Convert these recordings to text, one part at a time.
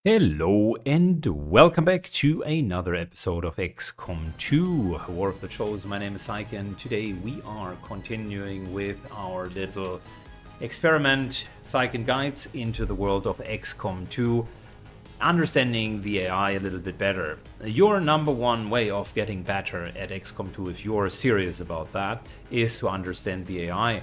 Hello and welcome back to another episode of XCOM 2, War of the Chosen. My name is Syken. Today we are continuing with our little experiment, Syken Guides into the world of XCOM 2, understanding the AI a little bit better. Your number one way of getting better at XCOM 2, if you're serious about that, is to understand the AI.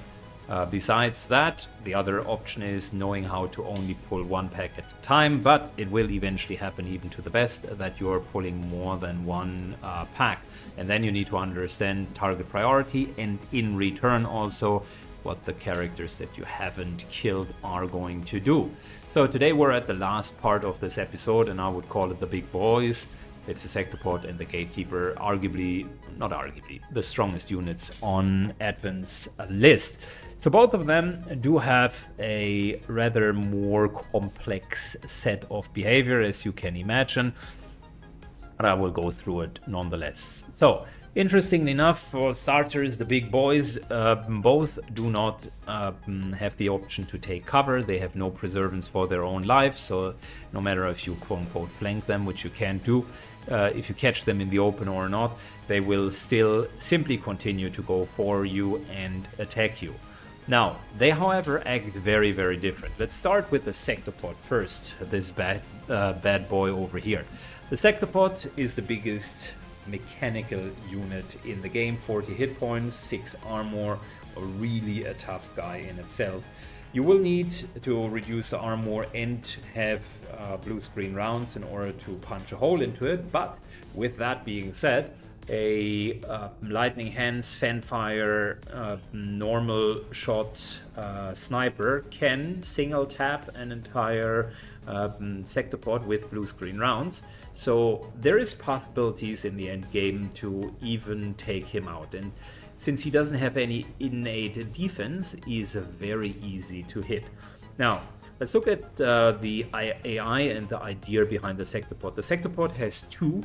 Besides that, the other option is knowing how to only pull one pack at a time, but it will eventually happen even to the best that you're pulling more than one pack. And then you need to understand target priority and in return also what the characters that you haven't killed are going to do. So today we're at the last part of this episode and I would call it the big boys. It's the Sectopod and the Gatekeeper, the strongest units on Advent's list. So both of them do have a rather more complex set of behavior, as you can imagine, but I will go through it nonetheless. So, interestingly enough, for starters, the big boys both do not have the option to take cover. They have no preservance for their own life, so no matter if you quote-unquote flank them, which you can't do, if you catch them in the open or not, they will still simply continue to go for you and attack you. Now, they, however, act very, very different. Let's start with the Sectopod first, this bad boy over here. The Sectopod is the biggest mechanical unit in the game, 40 hit points, 6 armor, really a tough guy in itself. You will need to reduce the armor and have blue screen rounds in order to punch a hole into it, but with that being said, a lightning hands, fanfire, normal shot sniper can single tap an entire Sectopod with blue screen rounds. So there is possibilities in the end game to even take him out. And since he doesn't have any innate defense, he is very easy to hit. Now, let's look at the AI and the idea behind the Sectopod. The Sectopod has two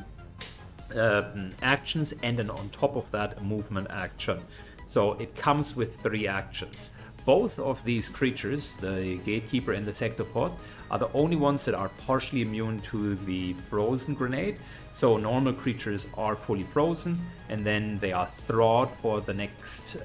actions and then on top of that a movement action. So it comes with 3 actions. Both of these creatures, the Gatekeeper and the Sectopod, are the only ones that are partially immune to the frozen grenade. So normal creatures are fully frozen and then they are thawed for the next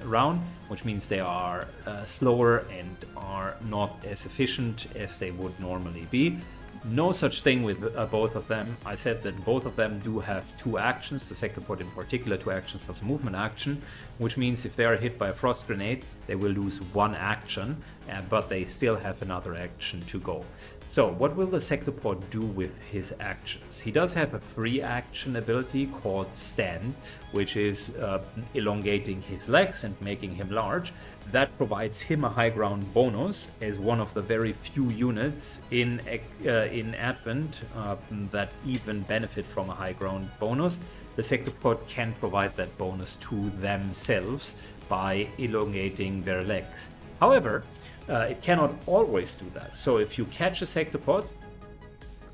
round, which means they are slower and are not as efficient as they would normally be. No such thing with both of them. I said that both of them do have 2 actions, the Sectopod in particular 2 actions plus a movement action, which means if they are hit by a frost grenade, they will lose 1 action, but they still have another action to go. So what will the Sectopod do with his actions? He does have a free action ability called Stand, which is elongating his legs and making him large. That provides him a high ground bonus as one of the very few units in Advent that even benefit from a high ground bonus. The Sectopod can provide that bonus to themselves by elongating their legs. However, it cannot always do that. So if you catch a Sectopod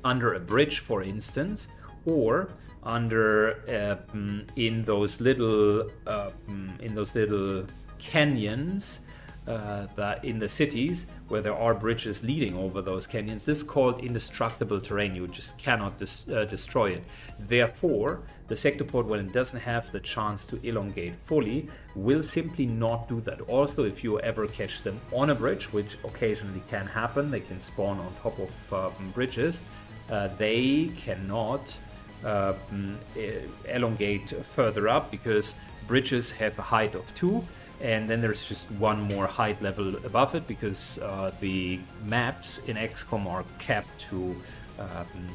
under a bridge, for instance, or under in those little canyons that in the cities where there are bridges leading over those canyons, this is called indestructible terrain. You just cannot destroy it. Therefore, the Sectopod, when it doesn't have the chance to elongate fully, will simply not do that. Also, if you ever catch them on a bridge, which occasionally can happen, they can spawn on top of bridges, they cannot elongate further up because bridges have a height of 2. And then there's just one more height level above it because the maps in XCOM are capped to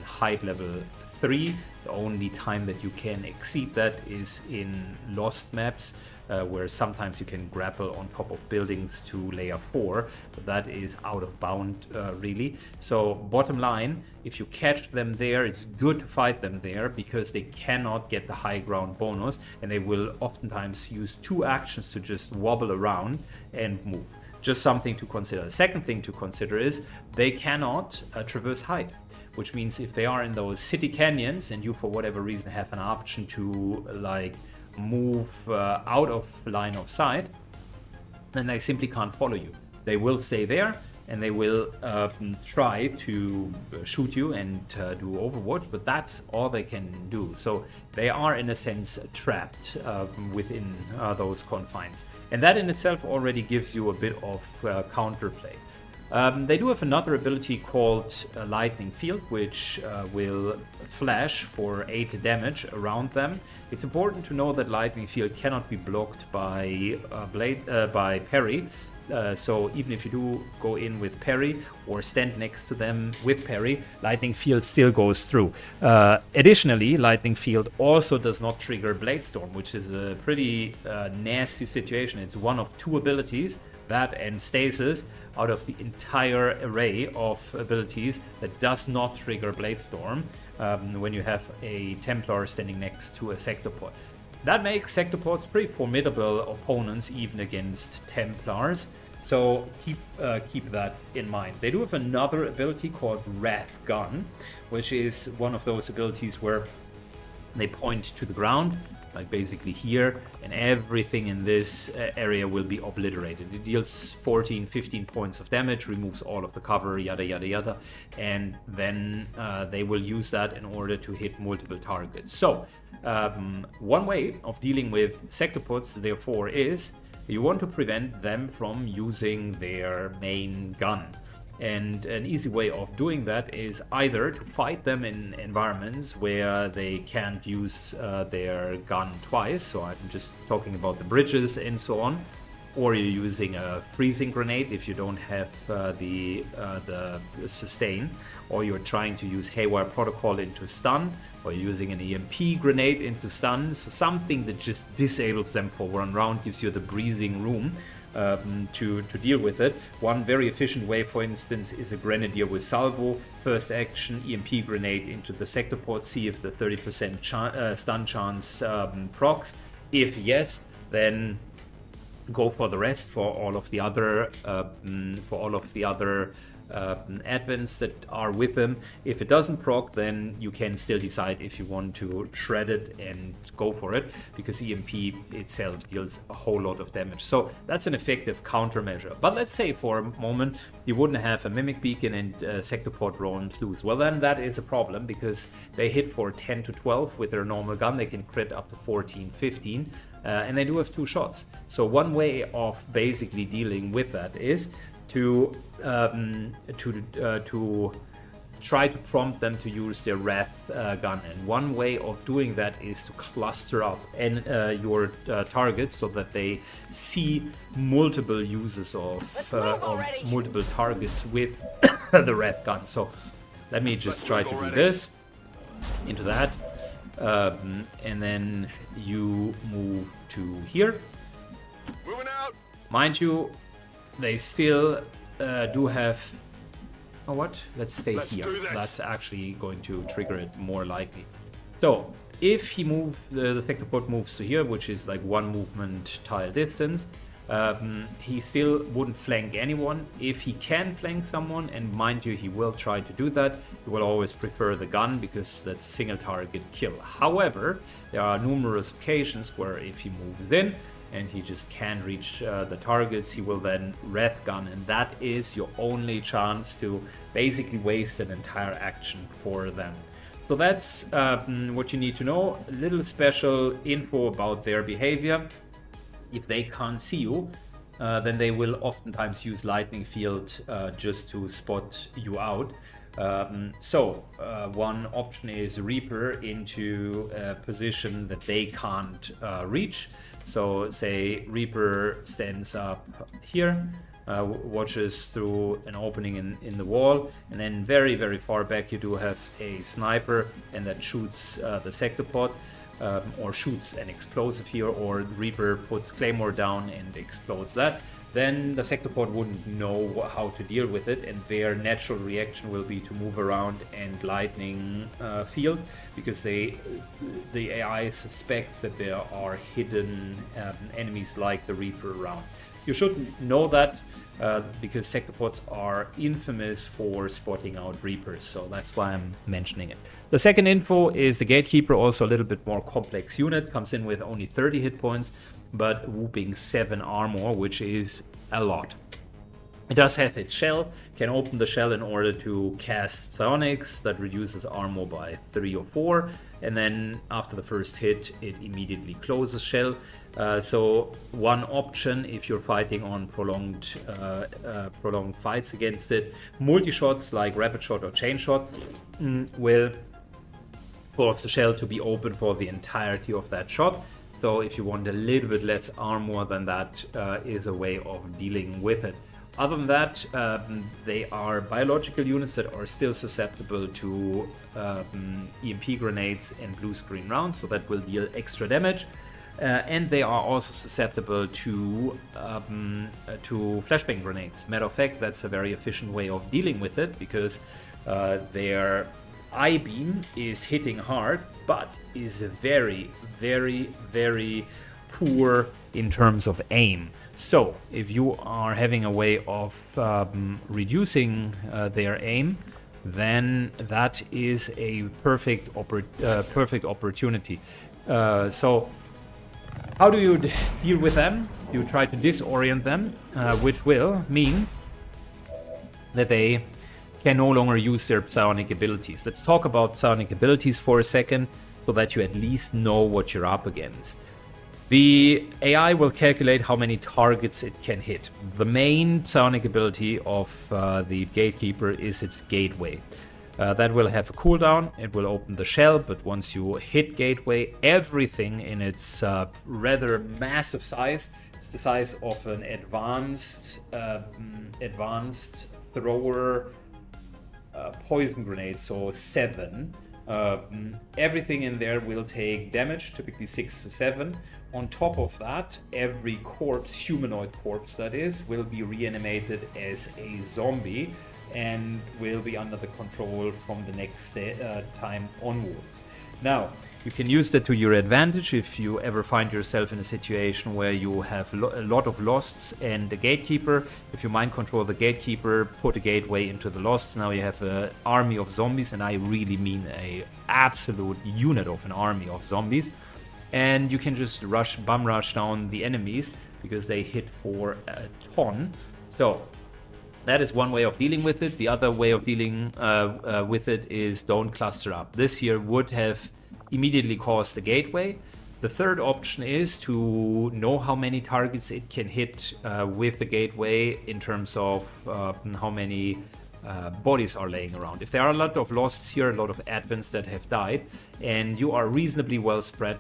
height level 3. The only time that you can exceed that is in lost maps, where sometimes you can grapple on top of buildings to layer 4, but that is out of bound really. So bottom line, if you catch them there, it's good to fight them there because they cannot get the high ground bonus and they will oftentimes use 2 actions to just wobble around and move. Just something to consider. The second thing to consider is they cannot traverse height, which means if they are in those city canyons and you for whatever reason have an option to like move out of line of sight, then they simply can't follow you. They will stay there and they will try to shoot you and do Overwatch, but that's all they can do. So they are in a sense trapped within those confines, and that in itself already gives you a bit of counterplay. They do have another ability called Lightning Field, which will flash for 8 damage around them. It's important to know that Lightning Field cannot be blocked by by parry. So even if you do go in with parry or stand next to them with parry, Lightning Field still goes through. Additionally, Lightning Field also does not trigger Blade Storm, which is a pretty nasty situation. It's one of 2 abilities, that and Stasis, out of the entire array of abilities that does not trigger Blade Storm when you have a Templar standing next to a Sectopod. That makes Sectopods pretty formidable opponents even against Templars, so keep that in mind. They do have another ability called Wrath Gun, which is one of those abilities where they point to the ground, like basically here, and everything in this area will be obliterated. It deals 14-15 points of damage, removes all of the cover, yada yada yada, and then they will use that in order to hit multiple targets. So one way of dealing with Sectopods therefore is you want to prevent them from using their main gun. And an easy way of doing that is either to fight them in environments where they can't use their gun twice, so I'm just talking about the bridges and so on, or you're using a freezing grenade if you don't have the sustain, or you're trying to use Haywire Protocol into stun, or you're using an EMP grenade into stun, so something that just disables them for one round, gives you the breathing room to deal with it. One very efficient way, for instance, is a Grenadier with Salvo. First action, EMP grenade into the Sectopod, see if the 30% stun chance procs. If yes, then go for the rest for all of the other advents that are with them. If it doesn't proc, then you can still decide if you want to shred it and go for it, because EMP itself deals a whole lot of damage. So that's an effective countermeasure. But let's say for a moment you wouldn't have a Mimic Beacon and Sectopod roams loose. Well, then that is a problem, because they hit for 10 to 12 with their normal gun. They can crit up to 14, 15. And they do have 2 shots. So one way of basically dealing with that is to try to prompt them to use their Wrath gun. And one way of doing that is to cluster up your targets so that they see multiple uses of multiple targets with the Wrath gun. So let me just try to do this into that. And then you move to here. Moving out. Mind you, they still do have... Oh, what? Let's stay here. That's actually going to trigger it more likely. So, if he moves, the Sectopod moves to here, which is like 1 movement tile distance, he still wouldn't flank anyone. If he can flank someone, and mind you, he will try to do that, he will always prefer the gun, because that's a single target kill. However, there are numerous occasions where if he moves in and he just can't reach the targets, he will then Wrath Gun, and that is your only chance to basically waste an entire action for them. So that's what you need to know. A little special info about their behavior. If they can't see you, then they will oftentimes use Lightning Field just to spot you out. One option is Reaper into a position that they can't reach. So say Reaper stands up here, watches through an opening in the wall, and then very, very far back you do have a sniper, and that shoots the Sectopod. Or shoots an explosive here, or the Reaper puts Claymore down and explodes that, then the Sectopod wouldn't know how to deal with it, and their natural reaction will be to move around and Lightning Field, because the AI suspects that there are hidden enemies like the Reaper around. You should know that, because Sectopods are infamous for spotting out Reapers, so that's why I'm mentioning it. The second info is the Gatekeeper, also a little bit more complex unit, comes in with only 30 hit points, but whooping 7 armor, which is a lot. It does have its shell, can open the shell in order to cast psionics that reduces armor by 3 or 4, and then after the first hit it immediately closes shell. So one option if you're fighting on prolonged fights against it, multi-shots like rapid shot or chain shot will force the shell to be open for the entirety of that shot. So if you want a little bit less armor, then that is a way of dealing with it. Other than that, they are biological units that are still susceptible to EMP grenades and blue screen rounds, so that will deal extra damage. And they are also susceptible to flashbang grenades. Matter of fact, that's a very efficient way of dealing with it, because their I-beam is hitting hard, but is very, very, very poor in terms of aim. So if you are having a way of reducing their aim, then that is a perfect opportunity. So how do you deal with them? You try to disorient them, which will mean that they can no longer use their psionic abilities. Let's talk about psionic abilities for a second, so that you at least know what you're up against. The AI will calculate how many targets it can hit. The main psionic ability of the Gatekeeper is its gateway. That will have a cooldown, it will open the shell, but once you hit gateway, everything in its rather massive size, it's the size of an advanced thrower poison grenade, so 7. Everything in there will take damage, typically 6 to 7. On top of that, every corpse, humanoid corpse that is, will be reanimated as a zombie and will be under the control from the next time onwards. Now, you can use that to your advantage if you ever find yourself in a situation where you have a lot of losts and a Gatekeeper. If you mind control the Gatekeeper, put a gateway into the losts. Now you have an army of zombies, and I really mean a absolute unit of an army of zombies. And you can just bum rush down the enemies because they hit for a ton. So that is one way of dealing with it. The other way of dealing with it is don't cluster up. This here would have immediately caused a gateway. The third option is to know how many targets it can hit with the gateway in terms of how many bodies are laying around. If there are a lot of losts here, a lot of advents that have died, and you are reasonably well spread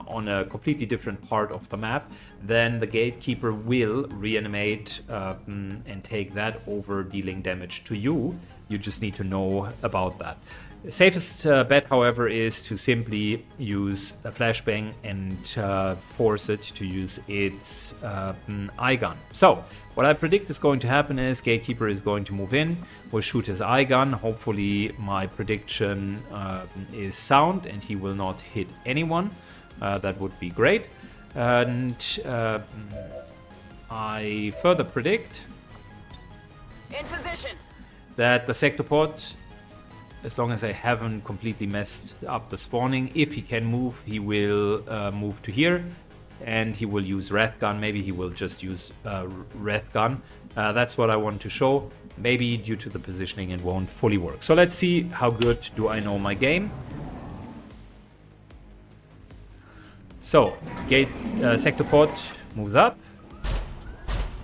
on a completely different part of the map, then the Gatekeeper will reanimate and take that over, dealing damage to you. You just need to know about that. The safest bet, however, is to simply use a flashbang and force it to use its eye gun. So, what I predict is going to happen is Gatekeeper is going to move in, will shoot his eye gun. Hopefully my prediction is sound and he will not hit anyone. That would be great. And I further predict in position that the Sectopod, as long as I haven't completely messed up the spawning, if he can move, he will move to here, and he will use Wrath Gun. Maybe he will just use Wrath Gun. That's what I want to show. Maybe due to the positioning it won't fully work. So let's see how good do I know my game. So, Sectopod moves up,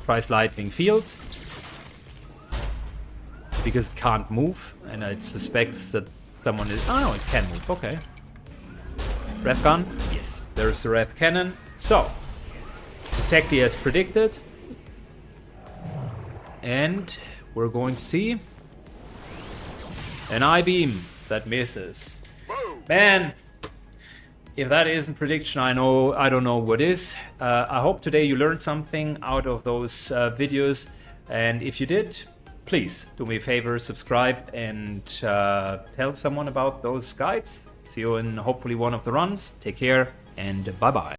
tries Lightning Field, because it can't move, and it suspects that someone is... Oh, no, it can move. Okay. Wrath Gun? Yes. There's the Wrath Cannon. So, exactly as predicted. And we're going to see an I-beam that misses. Man, if that isn't prediction, I don't know what is. I hope today you learned something out of those videos, and if you did, please do me a favor, subscribe and tell someone about those guides. See you in hopefully one of the runs. Take care and bye-bye.